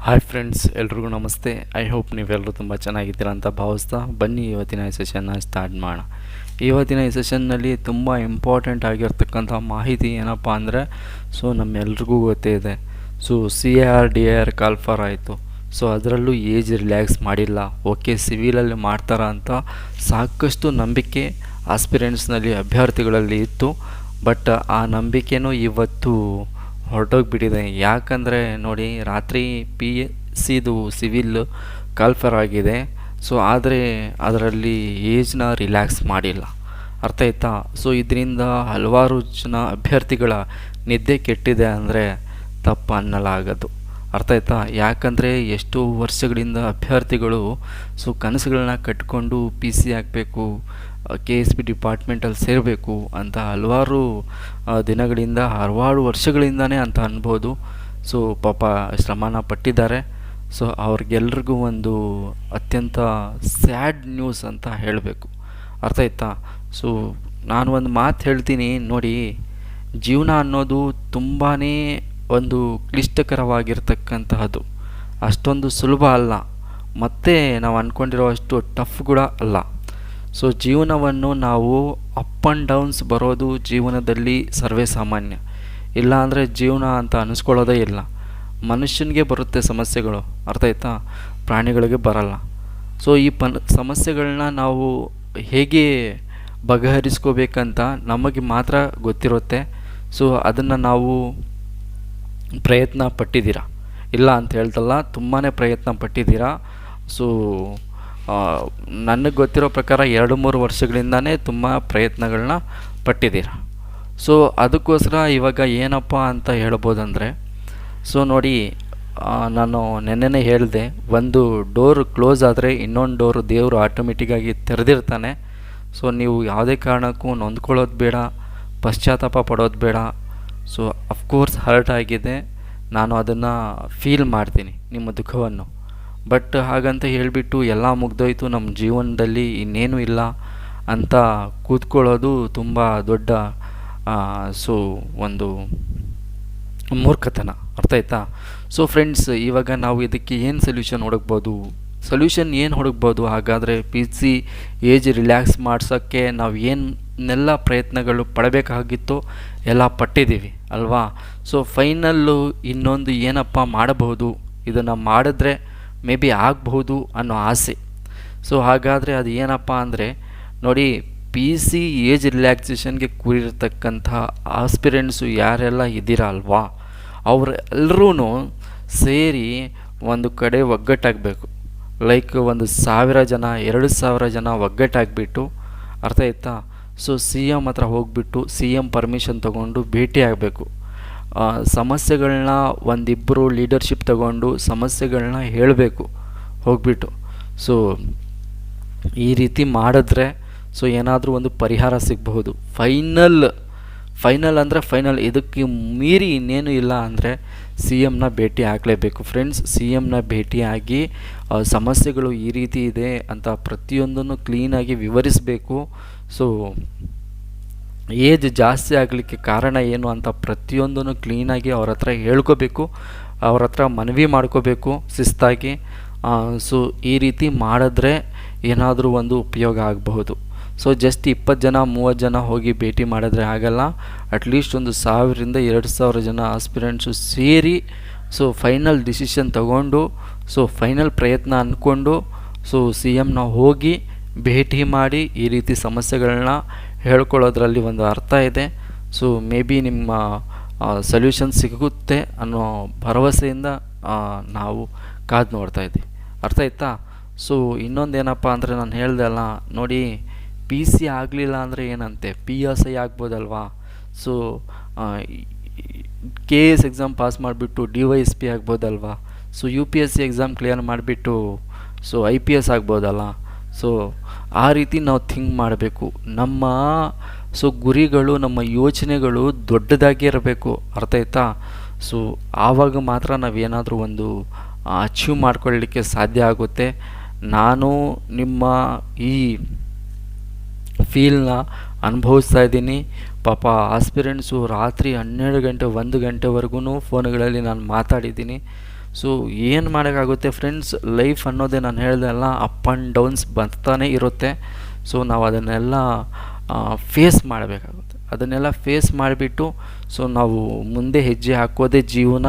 Hi friends, ಎಲ್ರಿಗೂ ನಮಸ್ತೆ. I hope ನೀವೆಲ್ಲರೂ ತುಂಬ ಚೆನ್ನಾಗಿದ್ದೀರಾ ಅಂತ ಭಾವಿಸ್ತಾ ಬನ್ನಿ ಇವತ್ತಿನ ಈ ಸೆಷನ್ನ ಸ್ಟಾರ್ಟ್ ಮಾಡೋಣ. ಇವತ್ತಿನ ಈ ಸೆಷನ್ನಲ್ಲಿ ತುಂಬ ಇಂಪಾರ್ಟೆಂಟ್ ಆಗಿರ್ತಕ್ಕಂಥ ಮಾಹಿತಿ ಏನಪ್ಪ ಅಂದರೆ, ನಮ್ಮೆಲ್ರಿಗೂ ಗೊತ್ತೇ ಇದೆ. CAR ಕಾಲ್ಫರ್ ಆಯಿತು. ಅದರಲ್ಲೂ ಏಜ್ ರಿಲ್ಯಾಕ್ಸ್ ಮಾಡಿಲ್ಲ, ಓಕೆ ಸಿವಿಲಲ್ಲಿ ಮಾಡ್ತಾರ ಅಂತ ಸಾಕಷ್ಟು ನಂಬಿಕೆ ಆಸ್ಪಿರೆಂಟ್ಸ್ನಲ್ಲಿ ಅಭ್ಯರ್ಥಿಗಳಲ್ಲಿ ಇತ್ತು. ಬಟ್ ಆ ನಂಬಿಕೆನೂ ಇವತ್ತು ಹೊರಟೋಗ್ಬಿಟ್ಟಿದೆ. ಯಾಕಂದರೆ ನೋಡಿ, ರಾತ್ರಿ PCದು ಸಿವಿಲ್ ಕಾಲ್ಫರ್ ಆಗಿದೆ. ಆದರೆ ಅದರಲ್ಲಿ ಏಜ್ನ ರಿಲ್ಯಾಕ್ಸ್ ಮಾಡಿಲ್ಲ. ಅರ್ಥ ಆಯ್ತಾ? ಇದರಿಂದ ಹಲವಾರು ಜನ ಅಭ್ಯರ್ಥಿಗಳ ನಿದ್ದೆ ಕೆಟ್ಟಿದೆ ಅಂದರೆ ತಪ್ಪು ಅನ್ನಲಾಗದು. ಅರ್ಥ ಆಯ್ತಾ? ಯಾಕಂದರೆ ಎಷ್ಟೋ ವರ್ಷಗಳಿಂದ ಅಭ್ಯರ್ಥಿಗಳು ಕನಸುಗಳನ್ನ ಕಟ್ಕೊಂಡು PC ಆಗಬೇಕು, KSB ಡಿಪಾರ್ಟ್ಮೆಂಟಲ್ಲಿ ಸೇರಬೇಕು ಅಂತ ಹಲವಾರು ದಿನಗಳಿಂದ, ಹಲವಾರು ವರ್ಷಗಳಿಂದನೇ ಅಂತ ಅನ್ಬೋದು. ಪಾಪ ಶ್ರಮನ ಪಟ್ಟಿದ್ದಾರೆ. ಅವ್ರಿಗೆಲ್ರಿಗೂ ಒಂದು ಅತ್ಯಂತ ಸ್ಯಾಡ್ ನ್ಯೂಸ್ ಅಂತ ಹೇಳಬೇಕು. ಅರ್ಥ ಆಯ್ತಾ? ನಾನು ಒಂದು ಮಾತು ಹೇಳ್ತೀನಿ ನೋಡಿ, ಜೀವನ ಅನ್ನೋದು ತುಂಬಾ ಒಂದು ಕ್ಲಿಷ್ಟಕರವಾಗಿರ್ತಕ್ಕಂತಹದ್ದು. ಅಷ್ಟೊಂದು ಸುಲಭ ಅಲ್ಲ, ಮತ್ತು ನಾವು ಅಂದ್ಕೊಂಡಿರೋ ಅಷ್ಟು ಟಫ್ ಕೂಡ ಅಲ್ಲ. ಜೀವನವನ್ನು ನಾವು ಅಪ್ ಆ್ಯಂಡ್ ಡೌನ್ಸ್ ಬರೋದು ಜೀವನದಲ್ಲಿ ಸರ್ವೇ ಸಾಮಾನ್ಯ. ಇಲ್ಲ ಅಂದರೆ ಜೀವನ ಅಂತ ಅನ್ನಿಸ್ಕೊಳ್ಳೋದೇ ಇಲ್ಲ. ಮನುಷ್ಯನಿಗೆ ಬರುತ್ತೆ ಸಮಸ್ಯೆಗಳು, ಅರ್ಥ ಆಯ್ತಾ? ಪ್ರಾಣಿಗಳಿಗೆ ಬರಲ್ಲ. ಈ ಸಮಸ್ಯೆಗಳನ್ನ ನಾವು ಹೇಗೆ ಬಗೆಹರಿಸ್ಕೋಬೇಕಂತ ನಮಗೆ ಮಾತ್ರ ಗೊತ್ತಿರುತ್ತೆ. ಅದನ್ನು ನಾವು ಪ್ರಯತ್ನ ಪಟ್ಟಿದ್ದೀರಾ, ಇಲ್ಲ ಅಂತ ಹೇಳ್ತಲ್ಲ, ತುಂಬಾ ಪ್ರಯತ್ನ ಪಟ್ಟಿದ್ದೀರಾ. ನನಗೆ ಗೊತ್ತಿರೋ ಪ್ರಕಾರ 2-3 ವರ್ಷಗಳಿಂದನೇ ತುಂಬ ಪ್ರಯತ್ನಗಳನ್ನ ಪಟ್ಟಿದ್ದೀರ. ಅದಕ್ಕೋಸ್ಕರ ಇವಾಗ ಏನಪ್ಪ ಅಂತ ಹೇಳ್ಬೋದಂದರೆ, ನೋಡಿ, ನಾನು ನೆನ್ನೆನೇ ಹೇಳಿದೆ, ಒಂದು ಡೋರ್ ಕ್ಲೋಸ್ ಆದರೆ ಇನ್ನೊಂದು ಡೋರು ದೇವರು ಆಟೋಮೆಟಿಕ್ಕಾಗಿ ತೆರೆದಿರ್ತಾನೆ. ನೀವು ಯಾವುದೇ ಕಾರಣಕ್ಕೂ ನೊಂದ್ಕೊಳ್ಳೋದು ಬೇಡ, ಪಶ್ಚಾತ್ತಾಪ ಪಡೋದು ಬೇಡ. ಅಫ್ಕೋರ್ಸ್ ಹರ್ಟ್ ಆಗಿದೆ, ನಾನು ಅದನ್ನು ಫೀಲ್ ಮಾಡ್ತೀನಿ, ನಿಮ್ಮ ದುಃಖವನ್ನು. ಬಟ್ ಹಾಗಂತ ಹೇಳಿಬಿಟ್ಟು ಎಲ್ಲ ಮುಗ್ದೋಯ್ತು, ನಮ್ಮ ಜೀವನದಲ್ಲಿ ಇನ್ನೇನು ಇಲ್ಲ ಅಂತ ಕೂತ್ಕೊಳ್ಳೋದು ತುಂಬ ದೊಡ್ಡ ಒಂದು ಮೂರ್ಖತನ. ಅರ್ಥ ಆಯ್ತಾ? ಫ್ರೆಂಡ್ಸ್, ಇವಾಗ ನಾವು ಇದಕ್ಕೆ ಏನು ಸೊಲ್ಯೂಷನ್ ಏನು ಹುಡುಕ್ಬೋದು? ಹಾಗಾದರೆ PC ಏಜ್ ರಿಲ್ಯಾಕ್ಸ್ ಮಾಡ್ಸೋಕ್ಕೆ ನಾವು ಏನೆಲ್ಲ ಪ್ರಯತ್ನಗಳು ಪಡಬೇಕಾಗಿತ್ತೋ ಎಲ್ಲ ಪಟ್ಟಿದ್ದೀವಿ ಅಲ್ವಾ? ಫೈನಲ್ಲು ಇನ್ನೊಂದು ಏನಪ್ಪ ಮಾಡಬಹುದು, ಇದನ್ನು ಮಾಡಿದ್ರೆ ಮೇ ಬಿ ಆಗಬಹುದು ಅನ್ನೋ ಆಸೆ. ಹಾಗಾದರೆ ಅದು ಏನಪ್ಪ ಅಂದರೆ ನೋಡಿ, PC ಏಜ್ ರಿಲ್ಯಾಕ್ಸೇಷನ್ಗೆ ಕೂರಿರ್ತಕ್ಕಂಥ ಆಸ್ಪಿರೆಂಟ್ಸು ಯಾರೆಲ್ಲ ಇದ್ದೀರಾ ಅಲ್ವಾ, ಅವರೆಲ್ಲರೂ ಸೇರಿ ಒಂದು ಕಡೆ ಒಗ್ಗಟ್ಟಾಗಬೇಕು. ಲೈಕ್ 1,000 ಜನ, 2,000 ಜನ ಒಗ್ಗಟ್ಟಾಗಿಬಿಟ್ಟು, ಅರ್ಥ ಆಯ್ತಾ? CM ಹತ್ರ ಹೋಗಿಬಿಟ್ಟು CM ಪರ್ಮಿಷನ್ ತೊಗೊಂಡು ಭೇಟಿ ಆಗಬೇಕು. ಸಮಸ್ಯೆಗಳನ್ನ ಒಂದಿಬ್ಬರು ಲೀಡರ್ಶಿಪ್ ತಗೊಂಡು ಸಮಸ್ಯೆಗಳನ್ನ ಹೇಳಬೇಕು ಹೋಗ್ಬಿಟ್ಟು. ಈ ರೀತಿ ಮಾಡಿದ್ರೆ ಏನಾದರೂ ಒಂದು ಪರಿಹಾರ ಸಿಗಬಹುದು. ಫೈನಲ್ ಅಂದರೆ ಫೈನಲ್, ಇದಕ್ಕೆ ಮೀರಿ ಇನ್ನೇನು ಇಲ್ಲ ಅಂದರೆ CMನ ಭೇಟಿ ಆಗಲೇಬೇಕು ಫ್ರೆಂಡ್ಸ್. CMನ ಭೇಟಿಯಾಗಿ ಸಮಸ್ಯೆಗಳು ಈ ರೀತಿ ಇದೆ ಅಂತ ಪ್ರತಿಯೊಂದನ್ನು ಕ್ಲೀನಾಗಿ ವಿವರಿಸಬೇಕು. ಏಜ್ ಜಾಸ್ತಿ ಆಗಲಿಕ್ಕೆ ಕಾರಣ ಏನು ಅಂತ ಪ್ರತಿಯೊಂದನ್ನು ಕ್ಲೀನಾಗಿ ಅವ್ರ ಹತ್ರ ಹೇಳ್ಕೋಬೇಕು, ಅವ್ರ ಹತ್ರ ಮನವಿ ಮಾಡ್ಕೋಬೇಕು ಶಿಸ್ತಾಗಿ. ಈ ರೀತಿ ಮಾಡಿದ್ರೆ ಏನಾದರೂ ಒಂದು ಉಪಯೋಗ ಆಗಬಹುದು. ಜಸ್ಟ್ 20 ಜನ 30 ಜನ ಹೋಗಿ ಭೇಟಿ ಮಾಡಿದ್ರೆ ಆಗಲ್ಲ. ಅಟ್ಲೀಸ್ಟ್ 1,000ರಿಂದ 2,000 ಜನ ಆಸ್ಪಿರೆಂಟ್ಸು ಸೇರಿ ಫೈನಲ್ ಡಿಸಿಷನ್ ತಗೊಂಡು ಫೈನಲ್ ಪ್ರಯತ್ನ ಅಂದ್ಕೊಂಡು CMನ ಹೋಗಿ ಭೇಟಿ ಮಾಡಿ ಈ ರೀತಿ ಸಮಸ್ಯೆಗಳನ್ನ ಹೇಳ್ಕೊಳ್ಳೋದ್ರಲ್ಲಿ ಒಂದು ಅರ್ಥ ಇದೆ. ಮೇ ಬಿ ನಿಮ್ಮ ಸೊಲ್ಯೂಷನ್ ಸಿಗುತ್ತೆ ಅನ್ನೋ ಭರವಸೆಯಿಂದ ನಾವು ಕಾದು ನೋಡ್ತಾ ಇದ್ದೀವಿ. ಅರ್ಥ ಆಯ್ತಾ? ಇನ್ನೊಂದೇನಪ್ಪ ಅಂದರೆ, ನಾನು ಹೇಳ್ದೆ ಅಲ್ಲ ನೋಡಿ, PC ಆಗಲಿಲ್ಲ ಅಂದರೆ ಏನಂತೆ, PSI ಆಗ್ಬೋದಲ್ವಾ? KS ಎಕ್ಸಾಮ್ ಪಾಸ್ ಮಾಡಿಬಿಟ್ಟು DYSP ಆಗ್ಬೋದಲ್ವಾ? UPSC ಎಕ್ಸಾಮ್ ಕ್ಲಿಯರ್ ಮಾಡಿಬಿಟ್ಟು IPS ಆಗ್ಬೋದಲ್ಲ? ಆ ರೀತಿ ನಾವು ಥಿಂಕ್ ಮಾಡಬೇಕು. ನಮ್ಮ ಗುರಿಗಳು, ನಮ್ಮ ಯೋಚನೆಗಳು ದೊಡ್ಡದಾಗಿ ಇರಬೇಕು. ಅರ್ಥ ಆಯ್ತಾ? ಆವಾಗ ಮಾತ್ರ ನಾವೇನಾದರೂ ಒಂದು ಅಚೀವ್ ಮಾಡ್ಕೊಳ್ಳಲಿಕ್ಕೆ ಸಾಧ್ಯ ಆಗುತ್ತೆ. ನಾನು ನಿಮ್ಮ ಈ ಫೀಲ್ನ ಅನುಭವಿಸ್ತಾ ಇದ್ದೀನಿ. ಪಾಪ ಆಸ್ಪಿರೆಂಟ್ಸು ರಾತ್ರಿ 12 ಗಂಟೆ 1 ಗಂಟೆವರೆಗೂ ಫೋನ್ಗಳಲ್ಲಿ ನಾನು ಮಾತಾಡಿದ್ದೀನಿ. ಸೊ ಏನು ಮಾಡೋಕ್ಕಾಗುತ್ತೆ ಫ್ರೆಂಡ್ಸ್, ಲೈಫ್ ಅನ್ನೋದೇ ನಾನು ಹೇಳ್ದೆ ಅಲ್ಲ, ಅಪ್ ಆ್ಯಂಡ್ ಡೌನ್ಸ್ ಬರ್ತಾನೆ ಇರುತ್ತೆ. ಸೊ ನಾವು ಅದನ್ನೆಲ್ಲ ಫೇಸ್ ಮಾಡಬೇಕಾಗುತ್ತೆ. ಅದನ್ನೆಲ್ಲ ಫೇಸ್ ಮಾಡಿಬಿಟ್ಟು ಸೊ ನಾವು ಮುಂದೆ ಹೆಜ್ಜೆ ಹಾಕೋದೇ ಜೀವನ.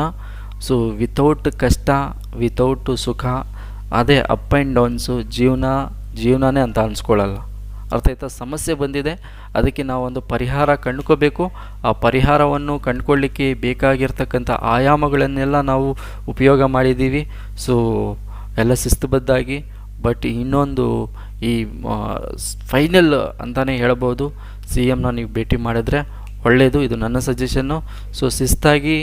ಸೊ ವಿತೌಟ್ ಕಷ್ಟ, ವಿತೌಟ್ ಸುಖ, ಅದೇ ಅಪ್ ಆ್ಯಂಡ್ ಡೌನ್ಸು ಜೀವನನೇ ಅಂತ ಅನ್ಸ್ಕೊಳ್ಳಲ್ಲ. ಅರ್ಥ ಆಯ್ತಾ? ಸಮಸ್ಯೆ ಬಂದಿದೆ, ಅದಕ್ಕೆ ನಾವೊಂದು ಪರಿಹಾರ ಕಂಡುಕೋಬೇಕು. ಆ ಪರಿಹಾರವನ್ನು ಕಂಡುಕೊಳ್ಳಿಕ್ಕೆ ಬೇಕಾಗಿರ್ತಕ್ಕಂಥ ಆಯಾಮಗಳನ್ನೆಲ್ಲ ನಾವು ಉಪಯೋಗ ಮಾಡಿದ್ದೀವಿ. ಸೊ ಎಲ್ಲ ಶಿಸ್ತುಬದ್ಧಾಗಿ. ಬಟ್ ಇನ್ನೊಂದು ಈ ಫೈನಲ್ ಅಂತಲೇ ಹೇಳ್ಬೋದು, ಸಿ ಎಮ್ನ ನೀವು ಭೇಟಿ ಮಾಡಿದ್ರೆ ಒಳ್ಳೆಯದು. ಇದು ನನ್ನ ಸಜೆಷನ್ನು. ಸೊ ಶಿಸ್ತಾಗಿ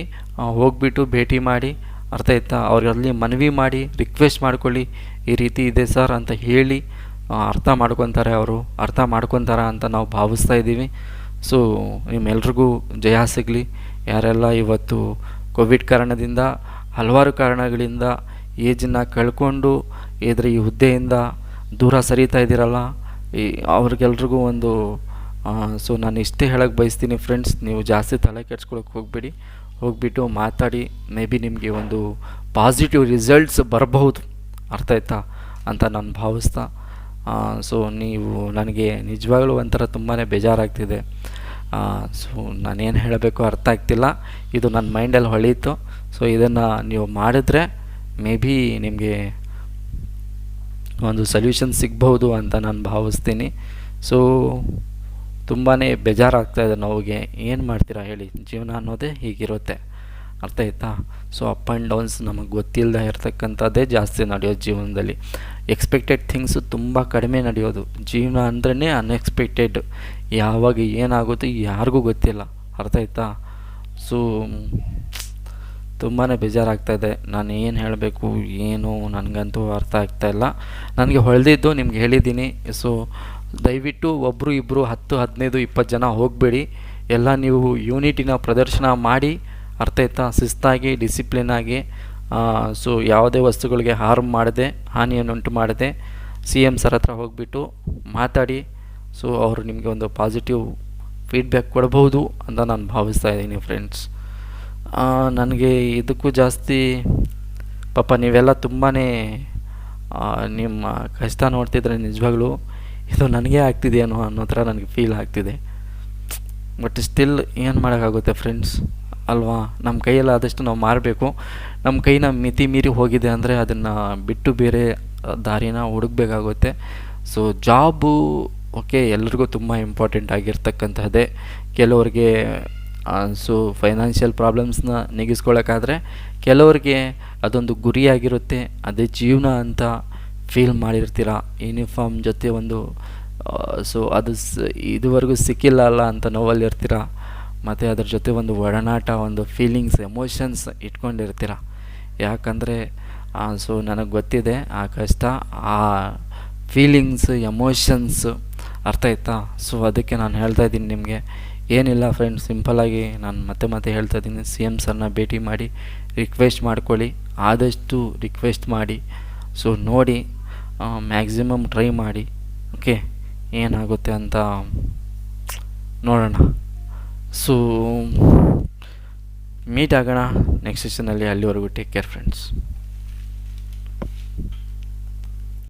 ಹೋಗ್ಬಿಟ್ಟು ಭೇಟಿ ಮಾಡಿ, ಅರ್ಥ ಆಯ್ತಾ? ಅವ್ರಲ್ಲಿ ಮನವಿ ಮಾಡಿ, ರಿಕ್ವೆಸ್ಟ್ ಮಾಡ್ಕೊಳ್ಳಿ, ಈ ರೀತಿ ಇದೆ ಸರ್ ಅಂತ ಹೇಳಿ. ಅರ್ಥ ಮಾಡ್ಕೊತಾರೆ, ಅವರು ಅರ್ಥ ಮಾಡ್ಕೊತಾರ ಅಂತ ನಾವು ಭಾವಿಸ್ತಾ ಇದ್ದೀವಿ. ಸೊ ನಿಮ್ಮೆಲ್ರಿಗೂ ಜಯ ಸಿಗಲಿ. ಯಾರೆಲ್ಲ ಇವತ್ತು ಕೋವಿಡ್ ಕಾರಣದಿಂದ, ಹಲವಾರು ಕಾರಣಗಳಿಂದ ಏಜನ್ನು ಕಳ್ಕೊಂಡು ಇದ್ರ ಈ ಹುದ್ದೆಯಿಂದ ದೂರ ಸರಿತಾ ಇದ್ದೀರಲ್ಲ, ಅವ್ರಿಗೆಲ್ರಿಗೂ ಒಂದು ಸೊ ನಾನು ಇಷ್ಟೇ ಹೇಳಕ್ಕೆ ಬಯಸ್ತೀನಿ ಫ್ರೆಂಡ್ಸ್, ನೀವು ಜಾಸ್ತಿ ತಲೆ ಕೆಡ್ಸ್ಕೊಳಕ್ಕೆ ಹೋಗಬೇಡಿ. ಹೋಗಿಬಿಟ್ಟು ಮಾತಾಡಿ, ಮೇ ಬಿ ನಿಮಗೆ ಒಂದು ಪಾಸಿಟಿವ್ ರಿಸಲ್ಟ್ಸ್ ಬರಬಹುದು, ಅರ್ಥ ಆಯ್ತಾ ಅಂತ ನಾನು ಭಾವಿಸ್ತಾ. ಸೊ ನೀವು ನನಗೆ ನಿಜವಾಗ್ಲೂ ಒಂಥರ ತುಂಬಾ ಬೇಜಾರಾಗ್ತಿದೆ. ಸೊ ನಾನೇನು ಹೇಳಬೇಕು ಅರ್ಥ ಆಗ್ತಿಲ್ಲ. ಇದು ನನ್ನ ಮೈಂಡಲ್ಲಿ ಹೊಳೀತು. ಸೊ ಇದನ್ನು ನೀವು ಮಾಡಿದ್ರೆ ಮೇ ಬಿ ನಿಮಗೆ ಒಂದು ಸೊಲ್ಯೂಷನ್ ಸಿಗ್ಬಹುದು ಅಂತ ನಾನು ಭಾವಿಸ್ತೀನಿ. ಸೊ ತುಂಬಾ ಬೇಜಾರಾಗ್ತಾಯಿದೆ ನೋವಿಗೆ. ಏನು ಮಾಡ್ತೀರಾ ಹೇಳಿ, ಜೀವನ ಅನ್ನೋದೇ ಹೀಗಿರುತ್ತೆ, ಅರ್ಥ ಆಯ್ತಾ? ಸೊ ಅಪ್ ಆ್ಯಂಡ್ ಡೌನ್ಸ್ ನಮಗೆ ಗೊತ್ತಿಲ್ಲದೆ ಇರ್ತಕ್ಕಂಥದ್ದೇ ಜಾಸ್ತಿ ನಡೆಯೋದು ಜೀವನದಲ್ಲಿ. ಎಕ್ಸ್ಪೆಕ್ಟೆಡ್ ಥಿಂಗ್ಸು ತುಂಬ ಕಡಿಮೆ ನಡೆಯೋದು. ಜೀವನ ಅಂದ್ರೇ ಅನ್ಎಕ್ಸ್ಪೆಕ್ಟೆಡ್. ಯಾವಾಗ ಏನಾಗುತ್ತೆ ಯಾರಿಗೂ ಗೊತ್ತಿಲ್ಲ, ಅರ್ಥ ಆಯ್ತಾ? ಸೊ ತುಂಬಾ ಬೇಜಾರಾಗ್ತಾಯಿದೆ. ನಾನು ಏನು ಹೇಳಬೇಕು ಏನು ನನಗಂತೂ ಅರ್ಥ ಆಗ್ತಾಯಿಲ್ಲ. ನನಗೆ ಹೊಳೆದಿದ್ದು ನಿಮ್ಗೆ ಹೇಳಿದ್ದೀನಿ. ಸೊ ದಯವಿಟ್ಟು ಒಬ್ಬರು ಇಬ್ಬರು 10 15 20 ಜನ ಹೋಗಬೇಡಿ. ಎಲ್ಲ ನೀವು ಯೂನಿಟಿನ ಪ್ರದರ್ಶನ ಮಾಡಿ, ಅರ್ಥ ಆಯ್ತಾ? ಶಿಸ್ತಾಗಿ, ಡಿಸಿಪ್ಲಿನಾಗಿ, ಸೊ ಯಾವುದೇ ವಸ್ತುಗಳಿಗೆ ಹಾರ್ಮ್ ಮಾಡದೆ, ಹಾನಿಯನ್ನುಂಟು ಮಾಡದೆ ಸಿ ಎಮ್ ಸರ್ ಹತ್ರ ಹೋಗಿಬಿಟ್ಟು ಮಾತಾಡಿ. ಸೊ ಅವರು ನಿಮಗೆ ಒಂದು ಪಾಸಿಟಿವ್ ಫೀಡ್ಬ್ಯಾಕ್ ಕೊಡಬಹುದು ಅಂತ ನಾನು ಭಾವಿಸ್ತಾ ಇದ್ದೀನಿ ಫ್ರೆಂಡ್ಸ್. ನನಗೆ ಇದಕ್ಕೂ ಜಾಸ್ತಿ ಪಾಪ ನೀವೆಲ್ಲ ತುಂಬಾ ನಿಮ್ಮ ಕಷ್ಟ ನೋಡ್ತಿದ್ರೆ ನಿಜವಾಗ್ಲೂ ಇದು ನನಗೆ ಆಗ್ತಿದೆಯೇನೋ ಅನ್ನೋ ಥರ ನನಗೆ ಫೀಲ್ ಆಗ್ತಿದೆ. ಬಟ್ ಸ್ಟಿಲ್ ಏನು ಮಾಡೋಕ್ಕಾಗುತ್ತೆ ಫ್ರೆಂಡ್ಸ್, ಅಲ್ವಾ? ನಮ್ಮ ಕೈಯಲ್ಲಿ ಆದಷ್ಟು ನಾವು ಮಾರಬೇಕು. ನಮ್ಮ ಕೈನ ಮಿತಿ ಮೀರಿ ಹೋಗಿದೆ ಅಂದರೆ ಅದನ್ನು ಬಿಟ್ಟು ಬೇರೆ ದಾರಿನ ಹುಡುಕಬೇಕಾಗುತ್ತೆ. ಸೊ ಜಾಬು ಓಕೆ, ಎಲ್ರಿಗೂ ತುಂಬ ಇಂಪಾರ್ಟೆಂಟ್ ಆಗಿರ್ತಕ್ಕಂಥದ್ದೇ. ಕೆಲವ್ರಿಗೆ ಸೊ ಫೈನಾನ್ಷಿಯಲ್ ಪ್ರಾಬ್ಲಮ್ಸ್ನ ನೀಗಿಸ್ಕೊಳ್ಳೋಕ್ಕಾದರೆ, ಕೆಲವ್ರಿಗೆ ಅದೊಂದು ಗುರಿಯಾಗಿರುತ್ತೆ, ಅದೇ ಜೀವನ ಅಂತ ಫೀಲ್ ಮಾಡಿರ್ತೀರ. ಯೂನಿಫಾರ್ಮ್ ಜೊತೆ ಒಂದು ಸೊ ಅದು ಇದುವರೆಗೂ ಸಿಕ್ಕಿಲ್ಲ ಅಲ್ಲ ಅಂತ ನೋವಲ್ಲಿರ್ತೀರ. ಮತ್ತು ಅದ್ರ ಜೊತೆ ಒಂದು ಒಡನಾಟ, ಒಂದು ಫೀಲಿಂಗ್ಸ್, ಎಮೋಷನ್ಸ್ ಇಟ್ಕೊಂಡಿರ್ತೀರ. ಯಾಕಂದರೆ ಸೊ ನನಗೆ ಗೊತ್ತಿದೆ ಆ ಕಷ್ಟ, ಆ ಫೀಲಿಂಗ್ಸ್, ಎಮೋಷನ್ಸ್, ಅರ್ಥ ಆಯ್ತಾ? ಸೊ ಅದಕ್ಕೆ ನಾನು ಹೇಳ್ತಾ ಇದ್ದೀನಿ ನಿಮಗೆ. ಏನಿಲ್ಲ ಫ್ರೆಂಡ್ಸ್, ಸಿಂಪಲ್ಲಾಗಿ ನಾನು ಮತ್ತೆ ಹೇಳ್ತಾ ಇದ್ದೀನಿ, ಸಿ ಎಮ್ ಸರ್ನ ಭೇಟಿ ಮಾಡಿ ರಿಕ್ವೆಸ್ಟ್ ಮಾಡ್ಕೊಳ್ಳಿ, ಆದಷ್ಟು ರಿಕ್ವೆಸ್ಟ್ ಮಾಡಿ. ಸೊ ನೋಡಿ, ಮ್ಯಾಕ್ಸಿಮಮ್ ಟ್ರೈ ಮಾಡಿ. ಓಕೆ, ಏನಾಗುತ್ತೆ ಅಂತ ನೋಡೋಣ. ಸೊ ಮೀಟ್ ಆಗೋಣ ನೆಕ್ಸ್ಟ್ ಸೆಷನಲ್ಲಿ. ಅಲ್ಲಿವರೆಗೂ ಟೇಕ್ ಕೇರ್ ಫ್ರೆಂಡ್ಸ್.